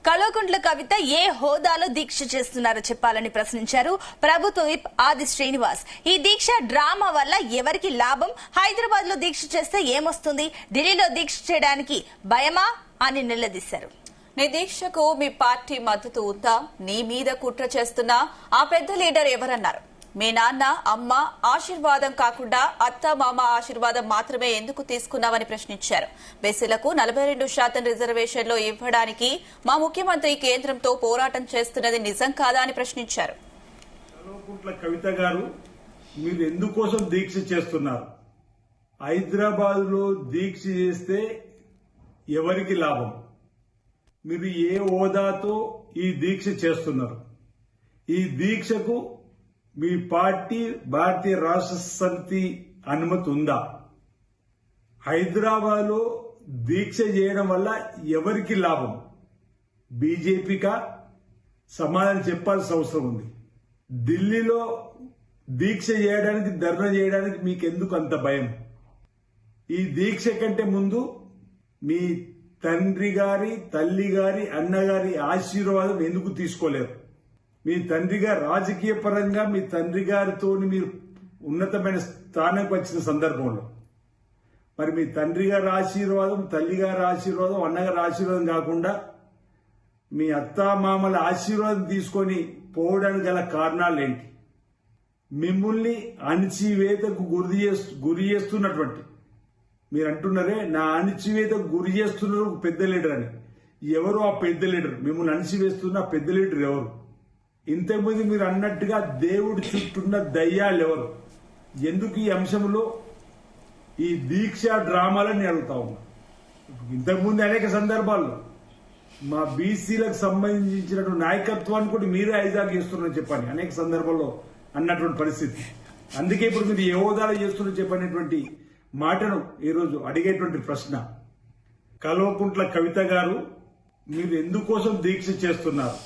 కల్వకుంట్ల కవిత ఏ హోదాలో దీక్ష చేస్తున్నారో చెప్పాలని ప్రశ్నించారు ప్రభుత్వ విప్ ఆది శ్రీనివాస్. ఈ దీక్ష డ్రామా వల్ల ఎవరికి లాభం? హైదరాబాద్ లో దీక్ష చేస్తే ఏమొస్తుంది? ఢిల్లీలో దీక్ష చేయడానికి భయమా అని నిలదీశారు. నీ దీక్షకు మీ పార్టీ మద్దతు ఉందా? నీ మీద కుట్ర చేస్తున్నా ఆ పెద్ద లీడర్ ఎవరన్నారు? మీ నాన్న అమ్మ ఆశీర్వాదం కాకుండా అత్త మామ ఆశీర్వాదం మాత్రమే ఎందుకు తీసుకున్నామని ప్రశ్నించారు. బీసీలకు 42% రిజర్వేషన్లు ఇవ్వడానికి మా ముఖ్యమంత్రి కేంద్రంతో పోరాటం చేస్తున్నది నిజం కాదా అని ప్రశ్నించారు. కల్వకుంట్ల కవిత గారు, మీరు ఎందుకోసం దీక్ష చేస్తున్నారు? హైదరాబాద్ లో దీక్ష చేస్తే ఎవరికి లాభం? మీరు ఏ హోదాతో ఈ దీక్ష చేస్తున్నారు? ఈ దీక్షకు మీ పార్టీ భారతీయ రాష్ట్ర సమితి అనుమతి ఉందా? హైదరాబాద్ లో దీక్ష చేయడం వల్ల ఎవరికి లాభం? బీజేపీకా? సమాధానం చెప్పాల్సిన అవసరం ఉంది. ఢిల్లీలో దీక్ష చేయడానికి, ధర్నా చేయడానికి మీకెందుకు అంత భయం? ఈ దీక్ష కంటే ముందు మీ తండ్రి గారి, తల్లి గారి, అన్నగారి ఆశీర్వాదం ఎందుకు తీసుకోలేరు? మీ తండ్రి గారు రాజకీయ పరంగా మీ తండ్రి గారితో మీరు ఉన్నతమైన స్థానానికి వచ్చిన సందర్భంలో మరి మీ తండ్రి గారి ఆశీర్వాదం, తల్లి గారి ఆశీర్వాదం, అన్నగారి ఆశీర్వాదం కాకుండా మీ అత్తామామల ఆశీర్వాదం తీసుకొని పోవడానికి గల కారణాలు ఏంటి? మిమ్మల్ని అణచివేతకు గురి చేస్తున్నటువంటి మీరు అంటున్నారే, నా అణచివేతకు గురి చేస్తున్నారు పెద్ద లీడర్ అని. ఎవరు ఆ పెద్ద లీడర్? మిమ్మల్ని అణచివేస్తున్న పెద్ద లీడర్ ఎవరు? ఇంతకుముందు మీరు అన్నట్టుగా దేవుడి చుట్టూన్న దయ్యాలు ఎవరు? ఎందుకు ఈ అంశంలో ఈ దీక్ష డ్రామాలని అడుగుతా ఉన్నా. ఇంతకుముందు అనేక సందర్భాల్లో మా బీసీలకు సంబంధించినటువంటి నాయకత్వాన్ని కూడా మీరే హైజాక్ చేస్తున్నారని చెప్పండి అనేక సందర్భాల్లో అన్నటువంటి పరిస్థితి. అందుకే ఇప్పుడు మీరు ఏ హోదాలో చేస్తున్నారో చెప్పనేటువంటి మాటను ఈరోజు అడిగేటువంటి ప్రశ్న. కల్వకుంట్ల కవిత గారు, మీరు ఎందుకోసం దీక్ష చేస్తున్నారు?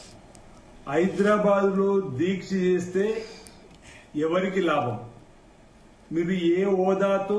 హైదరాబాద్ లో దీక్ష చేస్తే ఎవరికి లాభం? మీరు ఏ హోదాతో